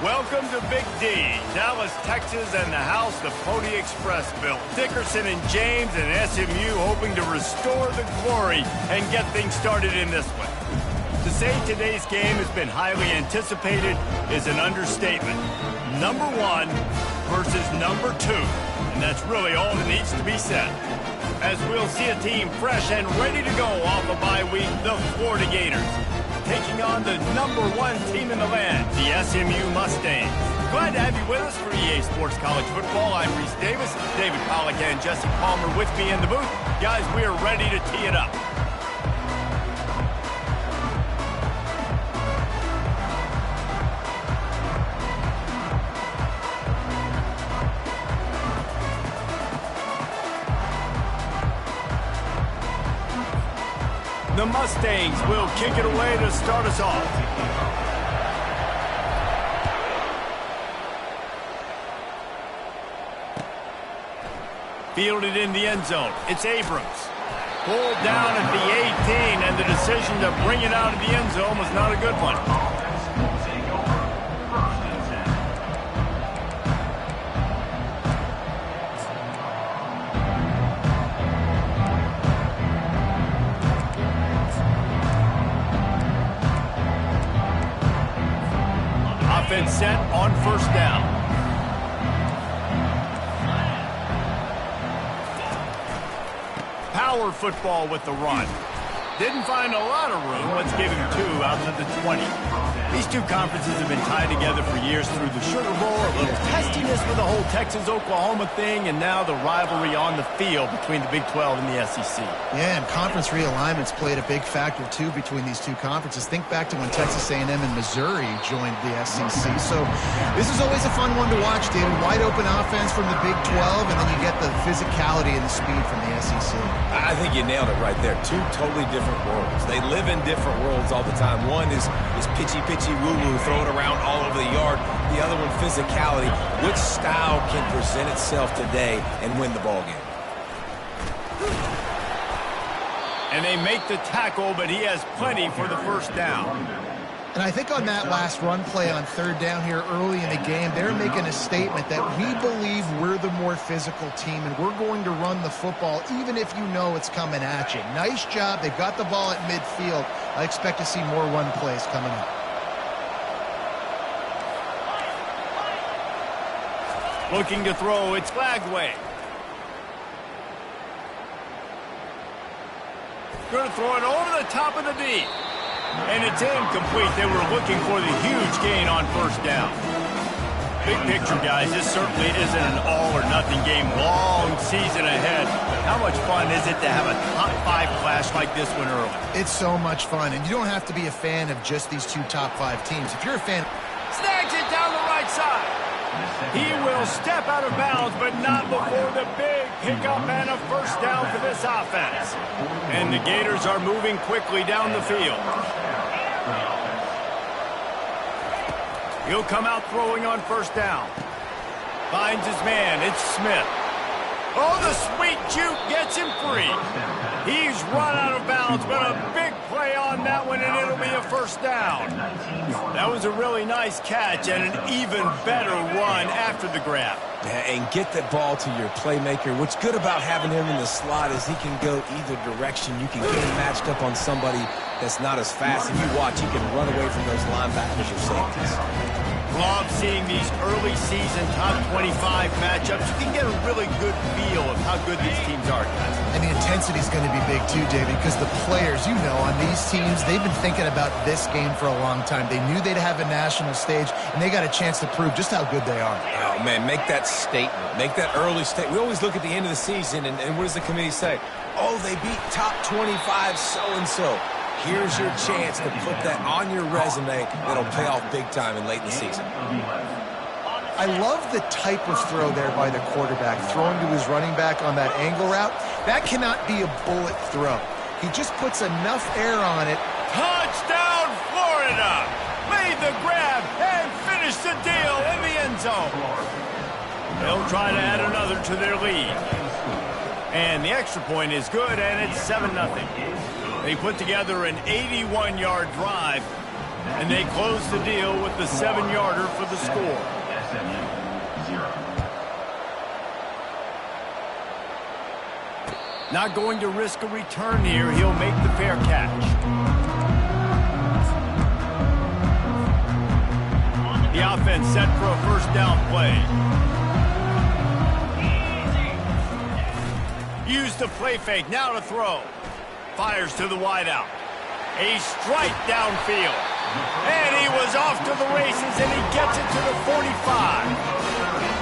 Welcome to Big D, Dallas, Texas, and the house the Pony Express built. Dickerson and James and SMU hoping to restore the glory and get things started in this one. To say today's game has been highly anticipated is an understatement. Number 1 versus number 2, and that's really all that needs to be said. As we'll see a team fresh and ready to go off a bye week, the Florida Gators, taking on the number 1 team in the land, the SMU Mustangs. Glad to have you with us for EA Sports College Football. I'm Reese Davis, David Pollack and Jesse Palmer with me in the booth. Guys, we are ready to tee it up. The Mustangs will kick it away to start us off. Fielded in the end zone. It's Abrams. Pulled down at the 18, and the decision to bring it out of the end zone was not a good one. Offense set on first down. Power football with the run. Didn't find a lot of room. Let's give him 2 out to the 20. These two conferences have been tied together for years through the Sugar Bowl, a little testiness with the whole Texas-Oklahoma thing, and now the rivalry on the field between the Big 12 and the SEC. Yeah, and conference realignments played a big factor, too, between these two conferences. Think back to when Texas A&M and Missouri joined the SEC. So this is always a fun one to watch, David. Wide-open offense from the Big 12, and then you get the physicality and the speed from the SEC. I think you nailed it right there. Two totally different worlds. They live in different worlds all the time. One is pitchy woo-woo, throw it around all over the yard. The other one, physicality. Which style can present itself today and win the ball game? And they make the tackle, but he has plenty for the first down. And I think on that last run play on third down here early in the game, they're making a statement that we believe we're the more physical team and we're going to run the football even if you know it's coming at you. Nice job. They've got the ball at midfield. I expect to see more run plays coming up. Looking to throw, it's Flagway. Going to throw it over the top of the D. And it's incomplete. They were looking for the huge gain on first down. Big picture, guys, this certainly isn't an all-or-nothing game. Long season ahead. How much fun is it to have a top 5 clash like this one early? It's so much fun, and you don't have to be a fan of just these two top 5 teams. If you're a fan... Snags it down the right side. He will step out of bounds, but not before the big pickup and a first down for this offense. And the Gators are moving quickly down the field. He'll come out throwing on first down. Finds his man. It's Smith. Oh, the sweet juke gets him free. He's run out of bounds, but a big play on that one, and it'll be a first down. That was a really nice catch and an even better run after the grab. Yeah, and get the ball to your playmaker. What's good about having him in the slot is he can go either direction. You can get him matched up on somebody that's not as fast. If you watch, he can run away from those linebackers or safeties. Love seeing these early season top 25 matchups. You can get a really good feel of how good these teams are, guys. And the intensity is going to be big too, David, because the players, you know, on these teams, they've been thinking about this game for a long time. They knew they'd have a national stage, and they got a chance to prove just how good they are. Oh, man, make that statement. Make that early statement. We always look at the end of the season, and what does the committee say? Oh, they beat top 25 so-and-so. Here's your chance to put that on your resume that'll pay off big time and late in the season. I love the type of throw there by the quarterback, throwing to his running back on that angle route. That cannot be a bullet throw. He just puts enough air on it. Touchdown, Florida! Made the grab and finished the deal in the end zone. They'll try to add another to their lead. And the extra point is good, and it's 7-0. They put together an 81-yard drive. And they close the deal with the 7-yarder for the score. Not going to risk a return here. He'll make the fair catch. The offense set for a first down play. Use the play fake. Now to throw. Fires to the wideout. A strike downfield. And he was off to the races, and he gets it to the 45.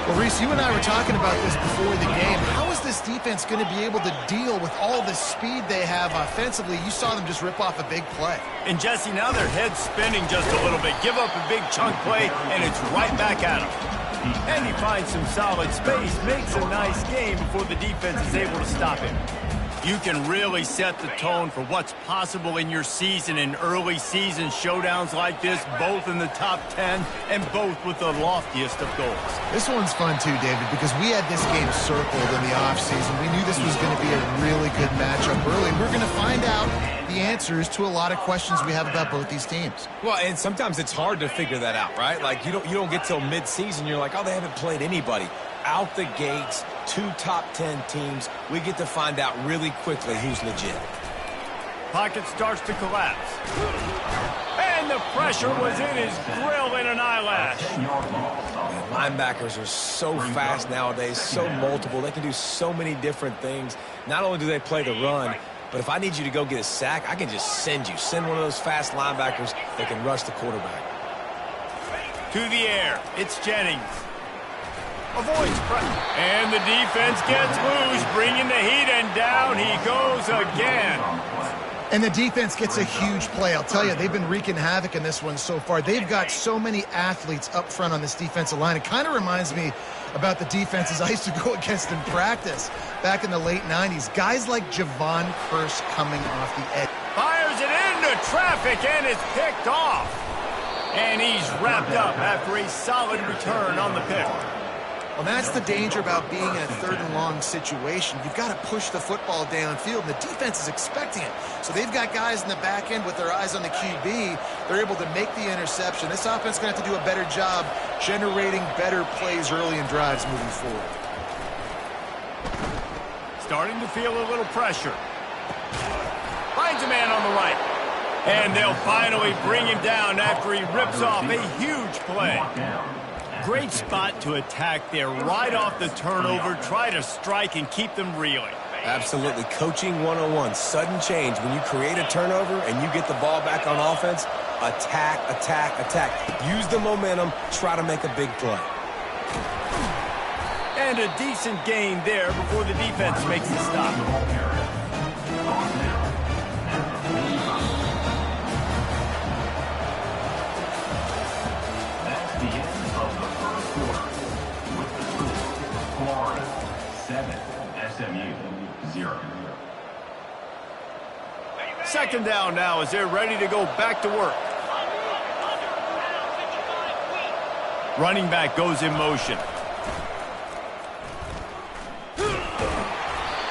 Well, Reese, you and I were talking about this before the game. How is this defense going to be able to deal with all the speed they have offensively? You saw them just rip off a big play. And, Jesse, now their head's spinning just a little bit. Give up a big chunk play, and it's right back at him. And he finds some solid space, makes a nice game before the defense is able to stop him. You can really set the tone for what's possible in your season in early season showdowns like this, both in the top 10 and both with the loftiest of goals. This one's fun too, David, because we had this game circled in the offseason. We knew this was going to be a really good matchup early. We're going to find out the answers to a lot of questions we have about both these teams. Well, and sometimes it's hard to figure that out, right? Like you don't get till mid-season, you're like, oh, they haven't played anybody. Out the gates, 2 top 10 teams. We get to find out really quickly who's legit. Pocket starts to collapse. And the pressure was in his grill in an eyelash. Linebackers are so fast nowadays, so multiple. They can do so many different things. Not only do they play the run, but if I need you to go get a sack, I can just send you. Send one of those fast linebackers that can rush the quarterback. To the air. It's Jennings. Avoids pressure. And the defense gets loose, bringing the heat, and down he goes again. And the defense gets a huge play. I'll tell you, they've been wreaking havoc in this one so far. They've got so many athletes up front on this defensive line. It kind of reminds me about the defenses I used to go against in practice back in the late 90s. Guys like Javon Curse coming off the edge. Fires it into traffic, and it's picked off. And he's wrapped up after a solid return on the pick. Well, that's the danger about being in a 3rd and long situation. You've got to push the football downfield, and the defense is expecting it. So they've got guys in the back end with their eyes on the QB. They're able to make the interception. This offense is going to have to do a better job generating better plays early in drives moving forward. Starting to feel a little pressure. Finds a man on the right. And they'll finally bring him down after he rips off a huge play. Great spot to attack there right off the turnover. Try to strike and keep them reeling. Absolutely. Coaching 101. Sudden change. When you create a turnover and you get the ball back on offense, attack, attack, attack. Use the momentum. Try to make a big play. And a decent gain there before the defense makes the stop. Second down now as they're ready to go back to work. Running back goes in motion.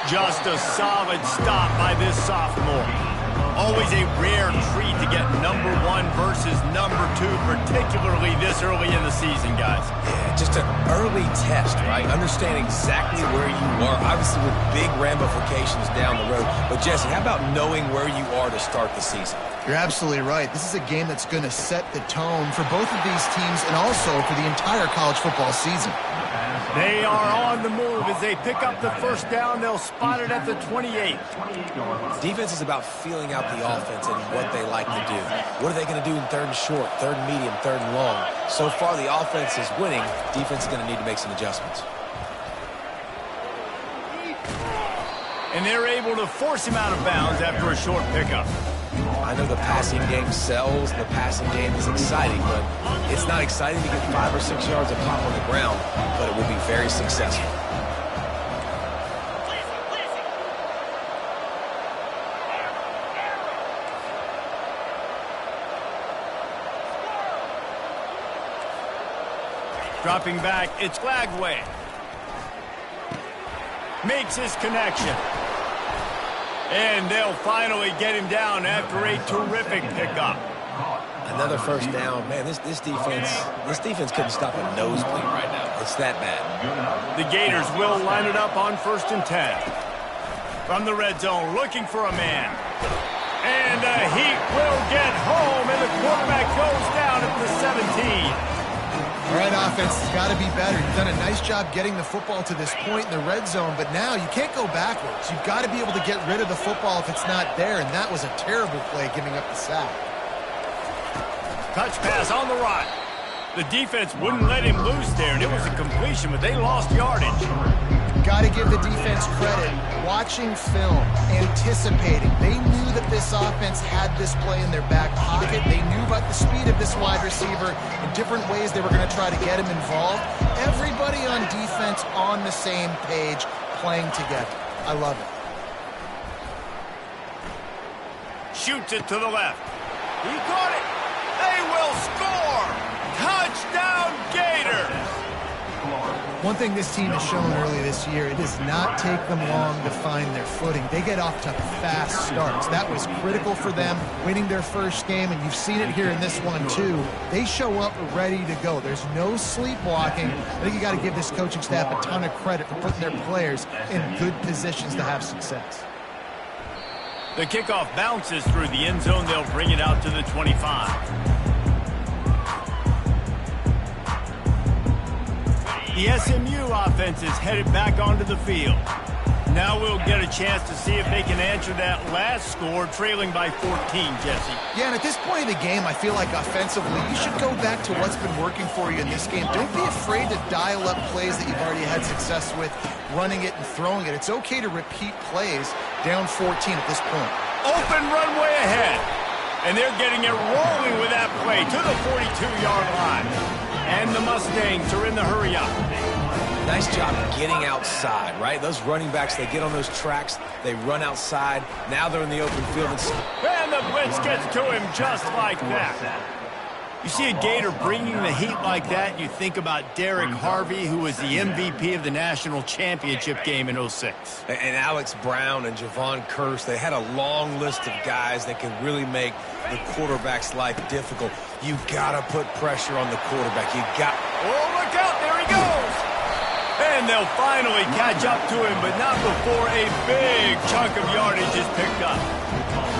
Just a solid stop by this sophomore. Always a rare treat to get number 1 versus number 2, particularly this early in the season, guys. Yeah, just an early test, right? Understand exactly where you are, obviously with big ramifications down the road. But, Jesse, how about knowing where you are to start the season? You're absolutely right. This is a game that's going to set the tone for both of these teams and also for the entire college football season. They are on the move. As they pick up the first down, they'll spot it at the 28. Defense is about feeling out the offense and what they like to do. What are they going to do in 3rd and short, 3rd and medium, 3rd and long? So far, the offense is winning. Defense is going to need to make some adjustments. And they're able to force him out of bounds after a short pickup. I know the passing game sells, and the passing game is exciting, but it's not exciting to get 5 or 6 yards of pop on the ground, but it will be very successful. Dropping back, it's Glagway. Makes his connection. And they'll finally get him down after a terrific pickup. I Another first down. Man, this defense couldn't stop a nosebleed right now. It's that bad. The Gators will line it up on 1st and 10. From the red zone, looking for a man. And the Heat will get home, and the quarterback goes down at the 17. All right, offense has got to be better. You've done a nice job getting the football to this point in the red zone, but now you can't go backwards. You've got to be able to get rid of the football if it's not there, and that was a terrible play giving up the sack. Touch pass on the right. The defense wouldn't let him loose there, and it was a completion, but they lost yardage. Got to give the defense credit. Watching film, anticipating. They knew that this offense had this play in their back pocket. They knew about the speed of this wide receiver in different ways they were going to try to get him involved. Everybody on defense on the same page, playing together. I love it. Shoots it to the left. He caught it. They will score. Touchdown, Gators. One thing this team has shown early this year, it does not take them long to find their footing. They get off to fast starts. That was critical for them, winning their first game, and you've seen it here in this one too. They show up ready to go. There's no sleepwalking. I think you got to give this coaching staff a ton of credit for putting their players in good positions to have success. The kickoff bounces through the end zone. They'll bring it out to the 25. The SMU offense is headed back onto the field. Now we'll get a chance to see if they can answer that last score, trailing by 14, Jesse. Yeah, and at this point of the game, I feel like offensively, you should go back to what's been working for you in this game. Don't be afraid to dial up plays that you've already had success with, running it and throwing it. It's okay to repeat plays down 14 at this point. Open runway ahead. And they're getting it rolling with that play to the 42-yard line. And the Mustangs are in the hurry-up. Nice job getting outside, right? Those running backs, they get on those tracks, they run outside. Now they're in the open field. And the blitz gets to him just like that. You see a Gator bringing the heat like that, you think about Derek Harvey, who was the MVP of the national championship game in 06. And Alex Brown and Javon Curse, they had a long list of guys that can really make the quarterback's life difficult. You got to put pressure on the quarterback. Oh, look out, there he goes. And they'll finally catch up to him, but not before a big chunk of yardage is picked up.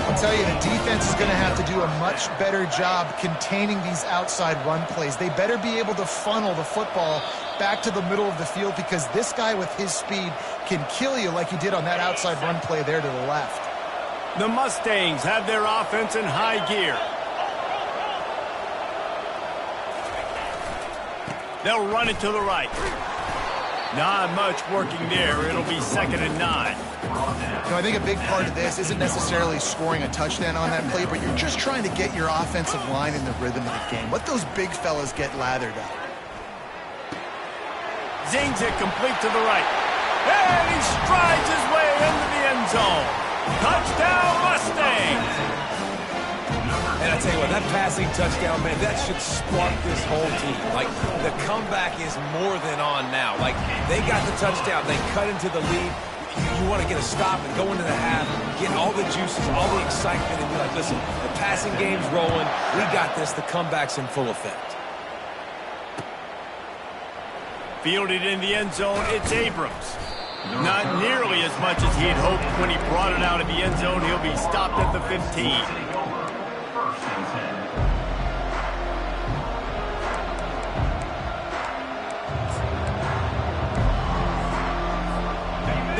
I'll tell you, the defense is going to have to do a much better job containing these outside run plays. They better be able to funnel the football back to the middle of the field, because this guy with his speed can kill you like he did on that outside run play there to the left. The Mustangs have their offense in high gear. They'll run it to the right. Not much working there. It'll be 2nd and 9. You know, I think a big part of this isn't necessarily scoring a touchdown on that play, but you're just trying to get your offensive line in the rhythm of the game. Let those big fellas get lathered up. Zings it complete to the right. And he strides his way into the end zone. Touchdown, Mustangs! And I tell you what, that passing touchdown, man, that should spark this whole team. Like, the comeback is more than on now. Like, they got the touchdown. They cut into the lead. You want to get a stop and go into the half, get all the juices, all the excitement, and be like, listen, the passing game's rolling. We got this. The comeback's in full effect. Fielded in the end zone, it's Abrams. Not nearly as much as he had hoped when he brought it out of the end zone. He'll be stopped at the 15.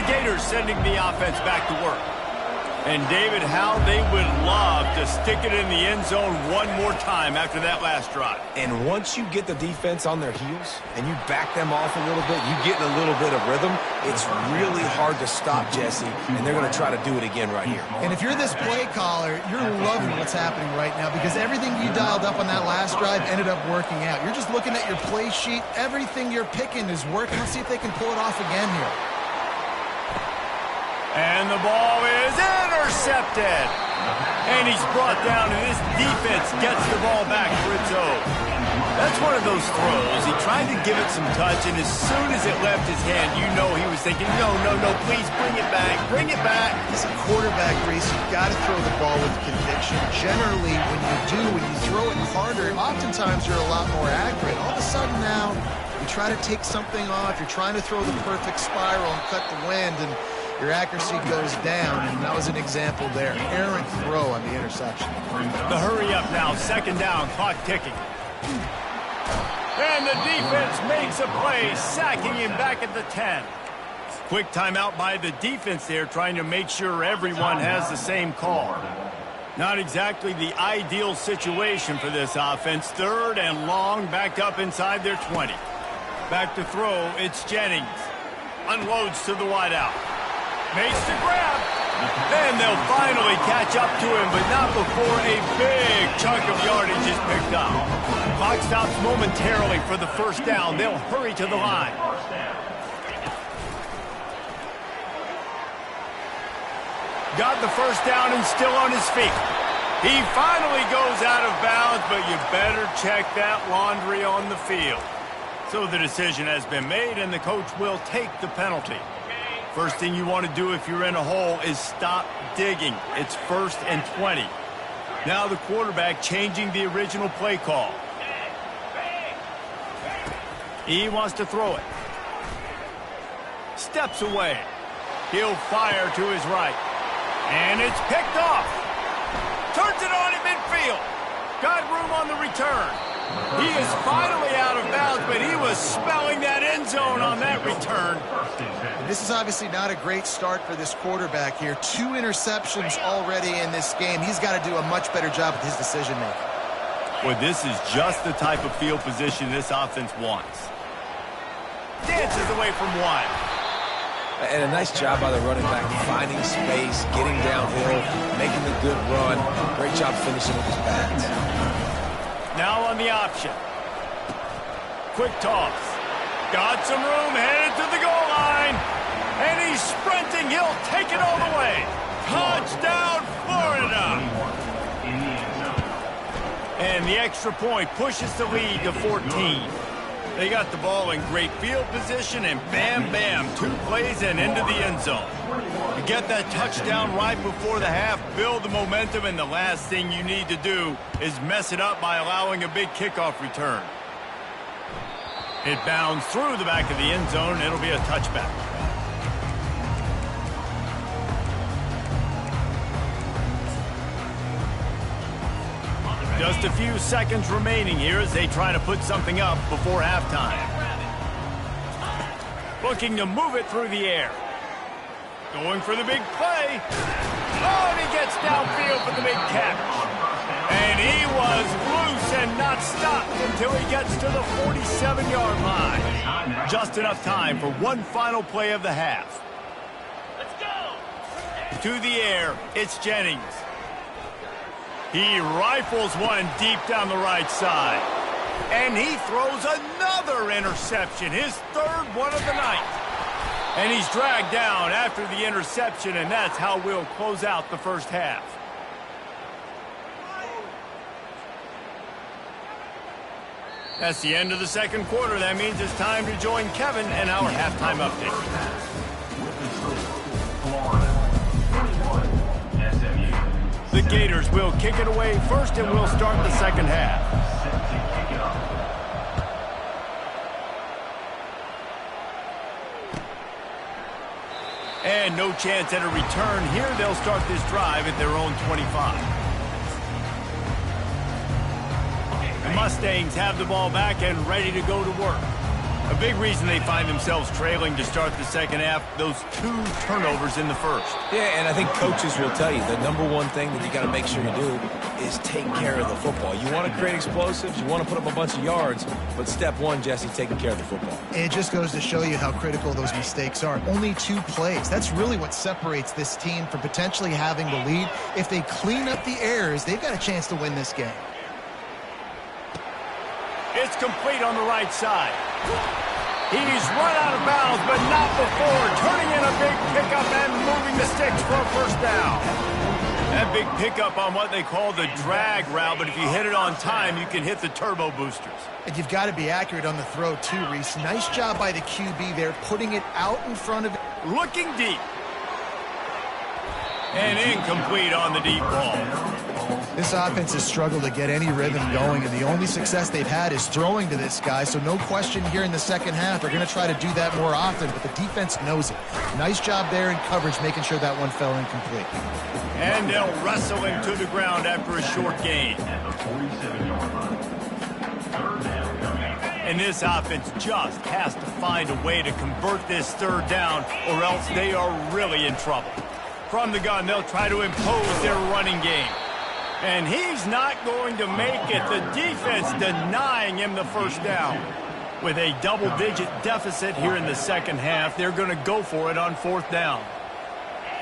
Gators sending the offense back to work. And David, how they would love to stick it in the end zone one more time after that last drive. And once you get the defense on their heels and you back them off a little bit, you get in a little bit of rhythm, it's really hard to stop, Jesse, and they're going to try to do it again right here. And if you're this play caller, you're loving what's happening right now, because everything you dialed up on that last drive ended up working out. You're just looking at your play sheet. Everything you're picking is working. Let's see if they can pull it off again here. And the ball is intercepted. And he's brought down, and this defense gets the ball back for its own. That's one of those throws. He tried to give it some touch, and as soon as it left his hand, you know he was thinking, no, please bring it back, bring it back. As a quarterback, Reese, you've got to throw the ball with conviction. Generally, when you throw it harder, oftentimes you're a lot more accurate. All of a sudden now, you try to take something off, you're trying to throw the perfect spiral and cut the wind, and your accuracy goes down, and that was an example there. Errant throw on the interception. The hurry up now, second down, clock ticking. And the defense makes a play, sacking him back at the 10. Quick timeout by the defense there, trying to make sure everyone has the same call. Not exactly the ideal situation for this offense. Third and long, backed up inside their 20. Back to throw, it's Jennings. Unloads to the wideout. Makes the grab. And they'll finally catch up to him, but not before a big chunk of yardage is picked up. Clock stops momentarily for the first down. They'll hurry to the line. Got the first down and still on his feet. He finally goes out of bounds, but you better check that laundry on the field. So the decision has been made, and the coach will take the penalty. First thing you want to do if you're in a hole is stop digging. It's 1st and 20. Now the quarterback changing the original play call. He wants to throw it. Steps away. He'll fire to his right. And it's picked off. Turns it on in midfield. Got room on the return. He is finally out of bounds, but he was smelling that end zone on that return. This is obviously not a great start for this quarterback here. 2 interceptions already in this game. He's got to do a much better job with his decision-making. Well, this is just the type of field position this offense wants. Dances away from one. And a nice job by the running back, finding space, getting downhill, making a good run. Great job finishing with his pads. Now on the option. Quick toss. Got some room, headed to the goal line. And he's sprinting. He'll take it all the way. Touchdown, Florida. And the extra point pushes the lead to 14. They got the ball in great field position, and bam, bam, 2 plays and into the end zone. You get that touchdown right before the half, build the momentum, and the last thing you need to do is mess it up by allowing a big kickoff return. It bounds through the back of the end zone, and it'll be a touchback. Just a few seconds remaining here as they try to put something up before halftime. Looking to move it through the air. Going for the big play. Oh, and he gets downfield for the big catch. And he was loose and not stopped until he gets to the 47-yard line. Just enough time for one final play of the half. Let's go. To the air, it's Jennings. He rifles one deep down the right side. And he throws another interception, his 3rd one of the night. And he's dragged down after the interception, and that's how we'll close out the first half. That's the end of the second quarter. That means it's time to join Kevin and our halftime update. The Gators will kick it away first, and we'll start the second half. And no chance at a return here. They'll start this drive at their own 25. The Mustangs have the ball back and ready to go to work. A big reason they find themselves trailing to start the second half, those 2 turnovers in the first. Yeah, and I think coaches will tell you the number one thing that you got to make sure you do is take care of the football. You want to create explosives, you want to put up a bunch of yards, but step 1, Jesse, taking care of the football. It just goes to show you how critical those mistakes are. Only 2 plays. That's really what separates this team from potentially having the lead. If they clean up the errors, they've got a chance to win this game. It's complete on the right side. He's run out of bounds, but not before turning in a big pickup and moving the sticks for a first down. That big pickup on what they call the drag route, but if you hit it on time, you can hit the turbo boosters. And you've got to be accurate on the throw, too, Reese. Nice job by the QB there, putting it out in front of it. Looking deep. And incomplete on the deep ball. This offense has struggled to get any rhythm going, and the only success they've had is throwing to this guy, so no question here in the second half. They're going to try to do that more often, but the defense knows it. Nice job there in coverage, making sure that one fell incomplete. And they'll wrestle him to the ground after a short gain. And this offense just has to find a way to convert this third down, or else they are really in trouble. From the gun, they'll try to impose their running game. And he's not going to make it. The defense denying him the first down. With a double-digit deficit here in the second half, they're going to go for it on fourth down.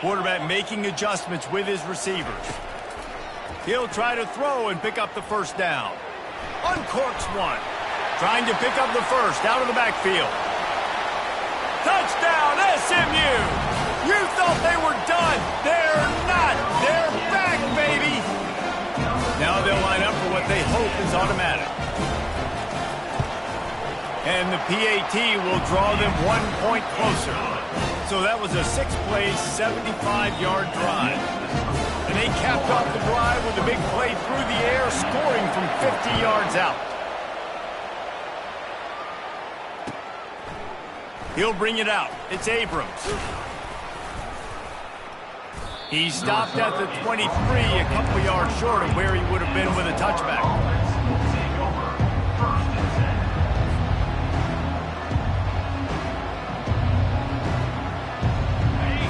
Quarterback making adjustments with his receivers. He'll try to throw and pick up the first down. Uncorks one. Trying to pick up the first out of the backfield. Touchdown, SMU! You thought they were done. They're not. They're back, baby. Now they'll line up for what they hope is automatic. And the PAT will draw them 1 point closer. So that was a 6-play, 75-yard drive. And they capped off the drive with a big play through the air, scoring from 50 yards out. He'll bring it out. It's Abrams. He stopped at the 23, a couple yards short of where he would have been with a touchback.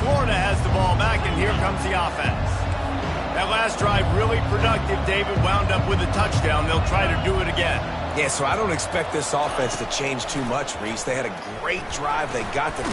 Florida has the ball back, and here comes the offense. That last drive really productive. David wound up with a touchdown. They'll try to do it again. Yeah, so I don't expect this offense to change too much, Reese. They had a great drive. They got the...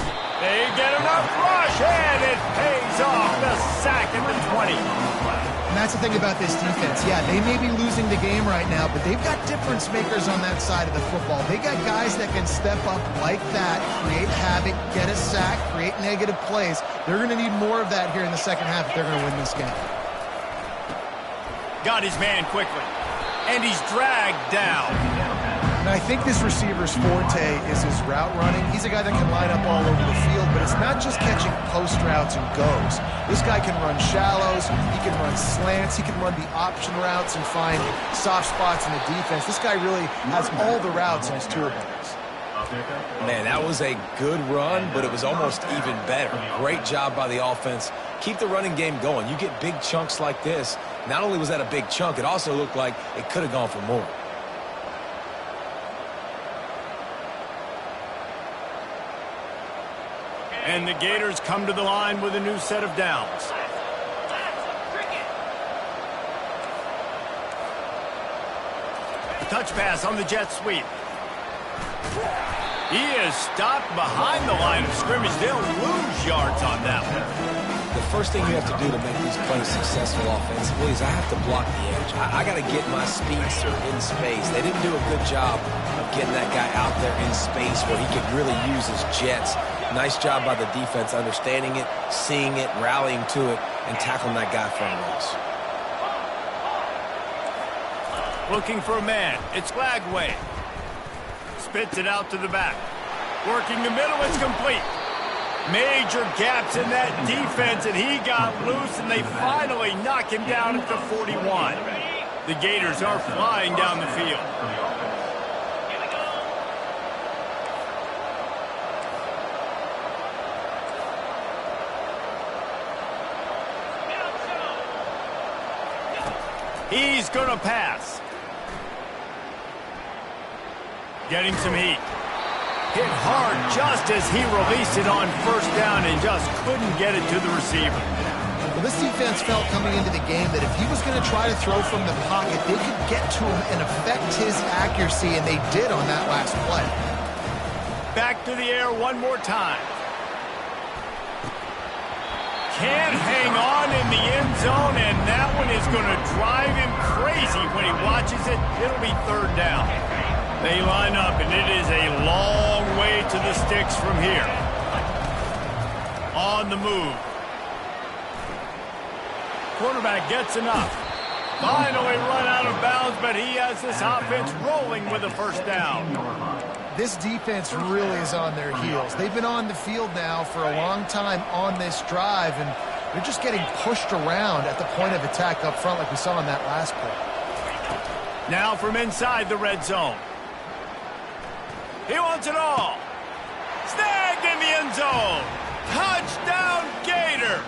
They get enough rush, and it pays off. The sack at the 20. And that's the thing about this defense. Yeah, they may be losing the game right now, but they've got difference makers on that side of the football. They got guys that can step up like that, create havoc, get a sack, create negative plays. They're going to need more of that here in the second half if they're going to win this game. Got his man quickly. And he's dragged down. And I think this receiver's forte is his route running. He's a guy that can line up all over the field, but it's not just catching post routes and goes. This guy can run shallows, he can run slants, he can run the option routes and find soft spots in the defense. This guy really has all the routes in his toolbox. Man, that was a good run, but it was almost even better. Great job by the offense. Keep the running game going. You get big chunks like this. Not only was that a big chunk, it also looked like it could have gone for more. And the Gators come to the line with a new set of downs. Touch pass on the jet sweep. He is stopped behind the line of scrimmage. They'll lose yards on that one. The first thing you have to do to make these plays successful offensively is I have to block the edge. I got to get my speedster in space. They didn't do a good job of getting that guy out there in space where he could really use his jets. Nice job by the defense understanding it, seeing it, rallying to it, and tackling that guy for a loss. Looking for a man. It's Flagway. Spits it out to the back. Working the middle, it's complete. Major gaps in that defense, and he got loose, and they finally knock him down at the 41. The Gators are flying down the field. He's going to pass. Getting some heat. Hit hard just as he released it on first down and just couldn't get it to the receiver. Well, this defense felt coming into the game that if he was going to try to throw from the pocket, they could get to him and affect his accuracy, and they did on that last play. Back to the air one more time. Can't hang on in the end zone, and that one is going to drive him crazy when he watches it. It'll be third down. They line up, and it is a long way to the sticks from here. On the move. quarterback gets enough. Finally run out of bounds, but he has this offense rolling with a first down. This defense really is on their heels. They've been on the field now for a long time on this drive, and they're just getting pushed around at the point of attack up front like we saw in that last play. Now from inside the red zone. He wants it all. Snagged in the end zone. Touchdown Gators.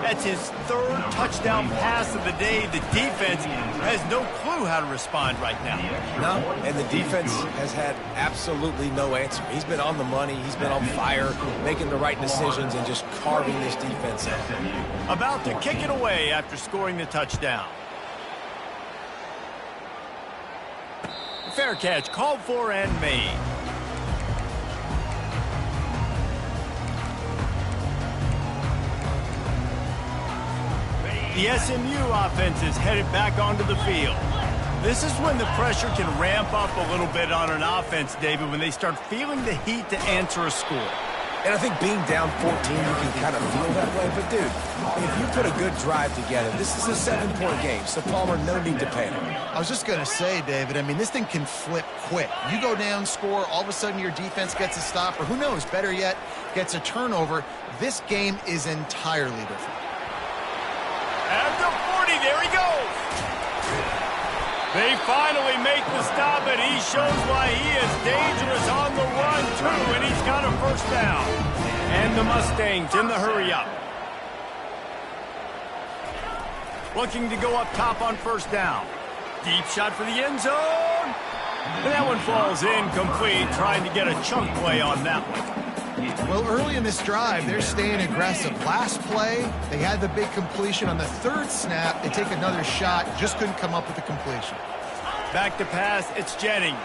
That's his third touchdown pass of the day. The defense has no clue how to respond right now. No, and the defense has had absolutely no answer. He's been on the money. He's been on fire, making the right decisions and just carving this defense up. About to kick it away after scoring the touchdown. Fair catch called for and made. The SMU offense is headed back onto the field. This is when the pressure can ramp up a little bit on an offense, David, when they start feeling the heat to answer a score. And I think being down 14, you can kind of feel that way. But, dude, if you put a good drive together, this is a 7-point game, so Palmer, no need to panic. I was just going to say, David, I mean, this thing can flip quick. You go down, score, all of a sudden your defense gets a stop, or who knows, better yet, gets a turnover. This game is entirely different. At the 40, there he goes. They finally make the stop, and he shows why he is dangerous on the run, too, and he's got a first down. And the Mustangs in the hurry-up. Looking to go up top on first down. Deep shot for the end zone. And that one falls incomplete, trying to get a chunk play on that one. Well, early in this drive, they're staying aggressive. Last play, they had the big completion. On the third snap, they take another shot, just couldn't come up with the completion. Back to pass, it's Jennings.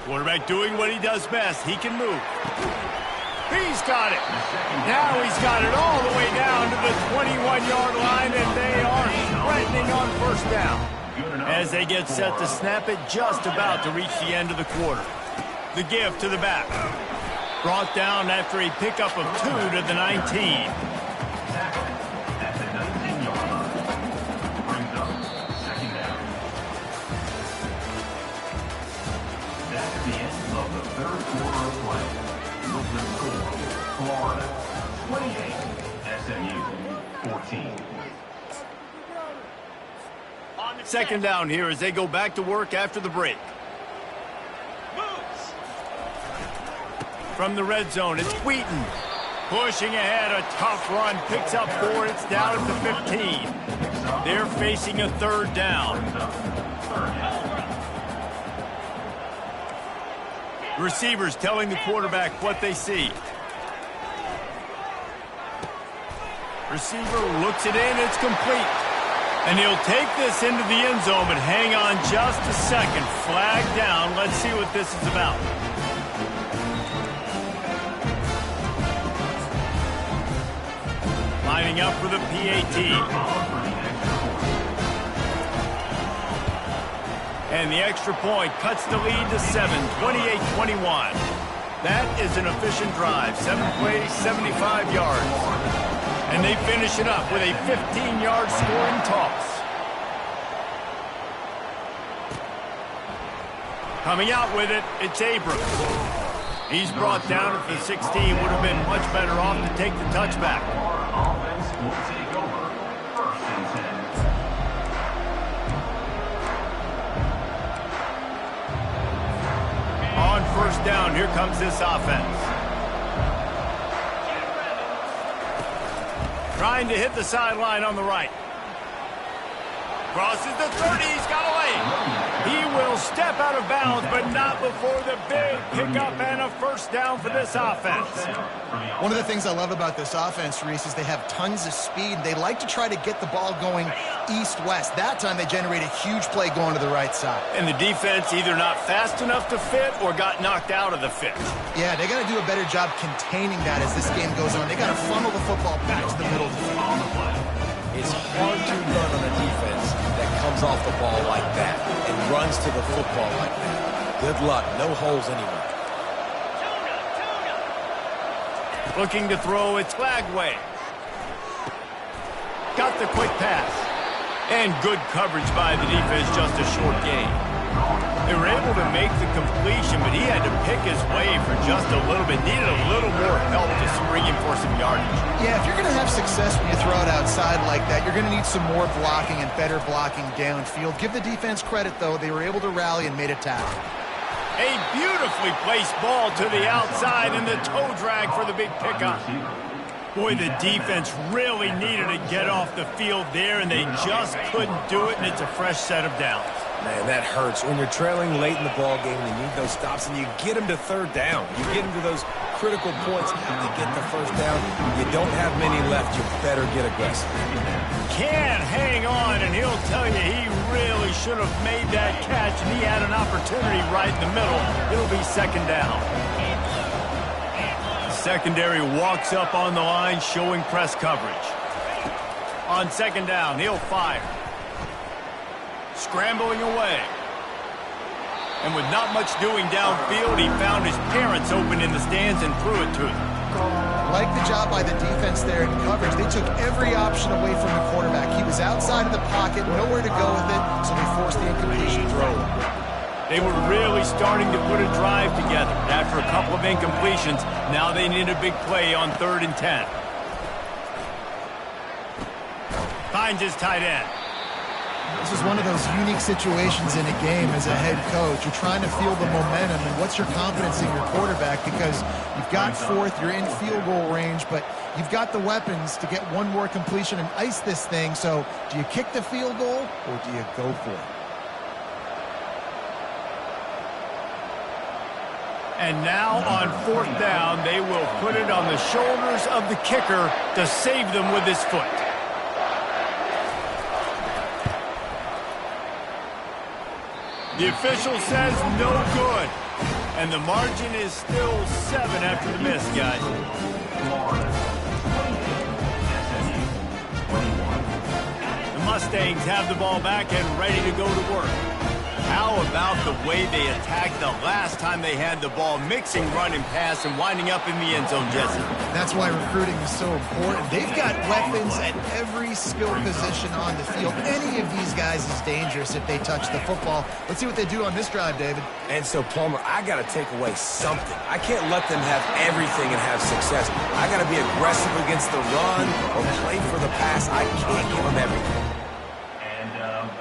Quarterback doing what he does best. He can move. He's got it. Now he's got it all the way down to the 21-yard line, and they are threatening on first down. As they get set to snap it, just about to reach the end of the quarter. The give to the back. Brought down after a pickup of 2 to the 19. Florida 28, SMU 14. Second down here as they go back to work after the break. From the red zone, it's Wheaton. Pushing ahead, a tough run, picks up 4, it's down at the 15. They're facing a third down. Receivers telling the quarterback what they see. Receiver looks it in, it's complete. And he'll take this into the end zone, but hang on just a second. Flag down, let's see what this is about. Lining up for the PAT. And the extra point cuts the lead to 7, 28-21. That is an efficient drive. 7 plays, 75 yards. And they finish it up with a 15-yard scoring toss. Coming out with it, it's Abrams. He's brought down at the 16. Would have been much better off to take the touchback. Offense will take over. First and 10. On first down, here comes this offense. Trying to hit the sideline on the right. Crosses the 30, he's got away. He will step out of bounds, but not before the big pickup and a first down for this offense. One of the things I love about this offense, Reese, is they have tons of speed. They like to try to get the ball going east-west. That time they generate a huge play going to the right side. And the defense either not fast enough to fit or got knocked out of the fit. Yeah, they got to do a better job containing that as this game goes on. They got to funnel the football back to the middle of the field. It's hard to run on a defense that comes off the ball like that and runs to the football like that. Good luck. No holes anywhere. Looking to throw, it's Flagway. got the quick pass. And good coverage by the defense, just a short gain. They were able to make the completion, but he had to pick his way for just a little bit. Needed a little more help to spring him for some yardage. Yeah, if you're going to have success when you throw it outside like that, you're going to need some more blocking and better blocking downfield. Give the defense credit, though. They were able to rally and made a tackle. A beautifully placed ball to the outside, and the toe drag for the big pickup. Boy, the defense really needed to get off the field there, and they just couldn't do it, and it's a fresh set of downs. Man, that hurts. When you're trailing late in the ball game, you need those stops, and you get them to third down. You get them to those critical points, and you get the first down. You don't have many left. You better get aggressive. Can't hang on, and he'll tell you he really should have made that catch, and he had an opportunity right in the middle. It'll be second down. Secondary walks up on the line, showing press coverage. On second down, he'll fire. Scrambling away. And with not much doing downfield, he found his parents open in the stands and threw it to them. Like the job by the defense there in coverage. They took every option away from the quarterback. He was outside of the pocket, nowhere to go with it, so they forced the incompletion throw. They were really starting to put a drive together. After a couple of incompletions, now they need a big play on 3rd and 10. Finds his tight end. This is one of those unique situations in a game as a head coach. You're trying to feel the momentum, and what's your confidence in your quarterback? Because you've got 4th, you're in field goal range, but you've got the weapons to get one more completion and ice this thing. So do you kick the field goal, or do you go for it? And now on 4th down, they will put it on the shoulders of the kicker to save them with his foot. The official says no good. And the margin is still 7 after the miss, guys. The Mustangs have the ball back and ready to go to work. How about the way they attacked the last time they had the ball, mixing run and pass and winding up in the end zone, Jesse? That's why recruiting is so important. They've got weapons at every skill position on the field. Any of these guys is dangerous if they touch the football. Let's see what they do on this drive, David. And so, Palmer, I got to take away something. I can't let them have everything and have success. I got to be aggressive against the run or play for the pass. I can't give them everything. And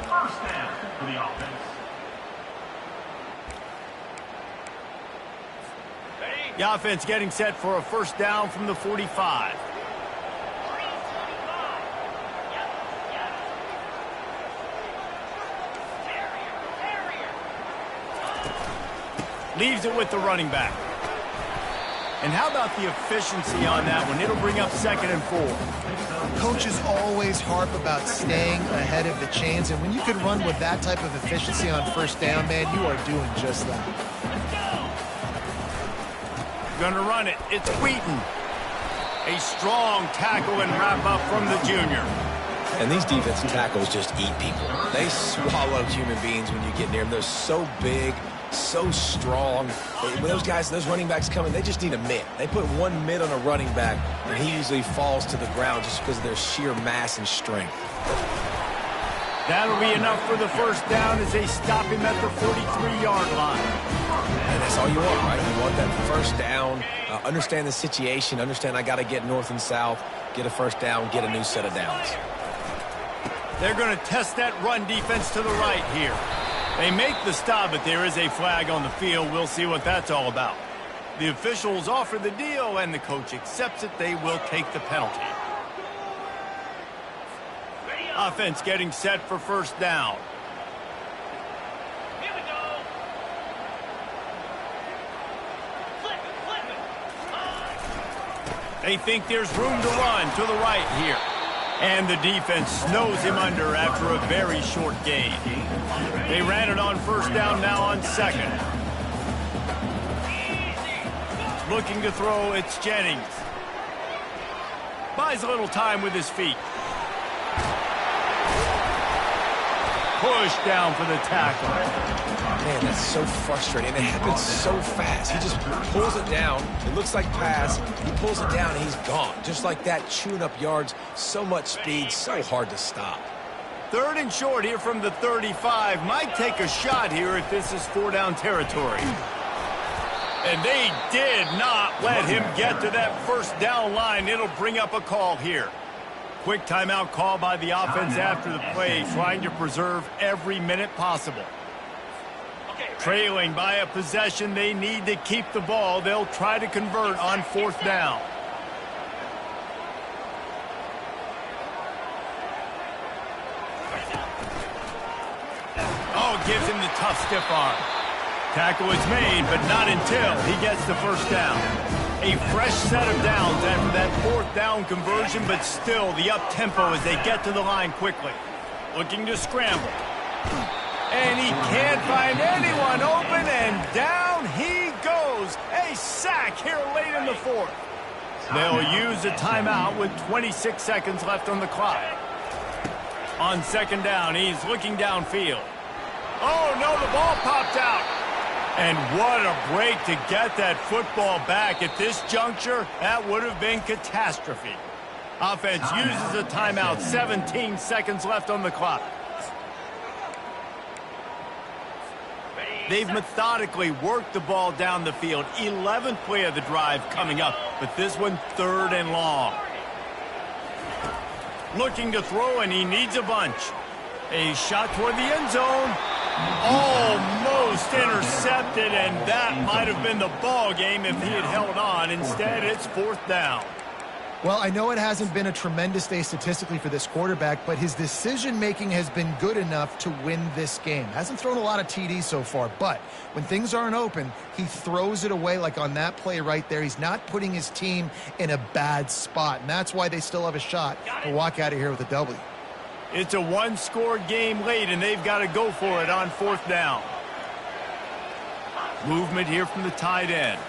first down for the offense. The offense getting set for a first down from the 45. Leaves it with the running back. And how about the efficiency on that one? It'll bring up 2nd and 4. Coaches always harp about staying ahead of the chains, and when you can run with that type of efficiency on first down, man, you are doing just that. Gonna run it. It's Wheaton. A strong tackle and wrap up from the junior. And these defensive tackles just eat people. They swallow human beings when you get near them. They're so big, so strong. When those guys, those running backs come in, they just need a mitt. They put one mitt on a running back, and he usually falls to the ground just because of their sheer mass and strength. That'll be enough for the first down as they stop him at the 43-yard line. And that's all you want, right? You want that first down, understand the situation, understand I got to get north and south, get a first down, get a new set of downs. They're going to test that run defense to the right here. They make the stop, but there is a flag on the field. We'll see what that's all about. The officials offer the deal, and the coach accepts it. They will take the penalty. Offense getting set for first down. Here we go. Flip it. They think there's room to run to the right here. And the defense snows him under after a very short gain. They ran it on first down, now on 2nd. Looking to throw, it's Jennings. Buys a little time with his feet. Push down for the tackle. Man, Man, that's so frustrating. It happens so fast. He just pulls it down. It looks like pass. He pulls it down, and he's gone. Just like that, chewing up yards. So much speed, so hard to stop. 3rd and short here from the 35. Might take a shot here if this is 4-down territory. And they did not let him get to that 1st down line. It'll bring up a call here. Quick timeout call by the offense after the play, trying to preserve every minute possible. Trailing by a possession, they need to keep the ball. They'll try to convert on 4th down. Oh, gives him the tough stiff arm. Tackle is made, but not until he gets the 1st down. A fresh set of downs after that 4th down conversion, but still the up-tempo as they get to the line quickly. Looking to scramble. And he can't find anyone open, and down he goes. A sack here late in the 4th. They'll use a timeout with 26 seconds left on the clock. On 2nd down, he's looking downfield. Oh, no, the ball popped out. And what a break to get that football back. At this juncture, that would have been catastrophe. Offense uses a timeout, 17 seconds left on the clock. They've methodically worked the ball down the field. 11th play of the drive coming up, but this one 3rd and long. Looking to throw, and he needs a bunch. A shot toward the end zone. Almost intercepted, and that might have been the ball game if he had held on. Instead, it's 4th down. Well, I know it hasn't been a tremendous day statistically for this quarterback, but his decision-making has been good enough to win this game. Hasn't thrown a lot of TDs so far, but when things aren't open, he throws it away like on that play right there. He's not putting his team in a bad spot, and that's why they still have a shot to walk out of here with a W. It's a one-score game late, and they've got to go for it on 4th down. Movement here from the tight end.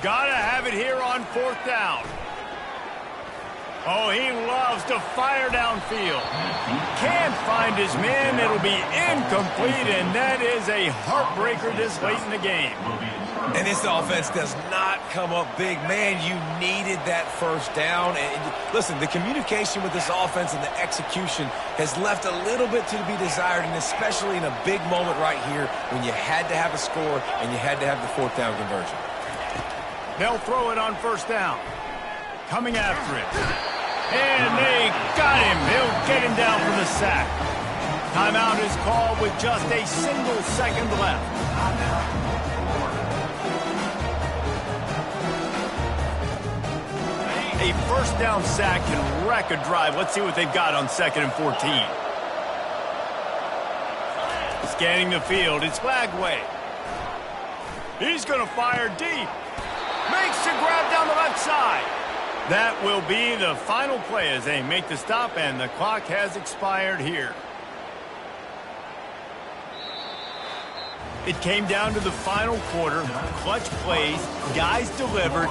Gotta have it here on 4th down. Oh, he loves to fire downfield. Can't find his man. It'll be incomplete, and that is a heartbreaker this late in the game. And this offense does not come up big. Man, you needed that 1st down. And listen, the communication with this offense and the execution has left a little bit to be desired, and especially in a big moment right here when you had to have a score and you had to have the 4th down conversion. They'll throw it on 1st down. Coming after it. And they got him. He'll get him down for the sack. Timeout is called with just a single second left. A 1st down sack can wreck a drive. Let's see what they've got on 2nd and 14. Scanning the field. It's Lagway. He's going to fire deep. Makes the grab down the left side. That will be the final play as they make the stop, and the clock has expired here. It came down to the final quarter. Clutch plays, guys delivered.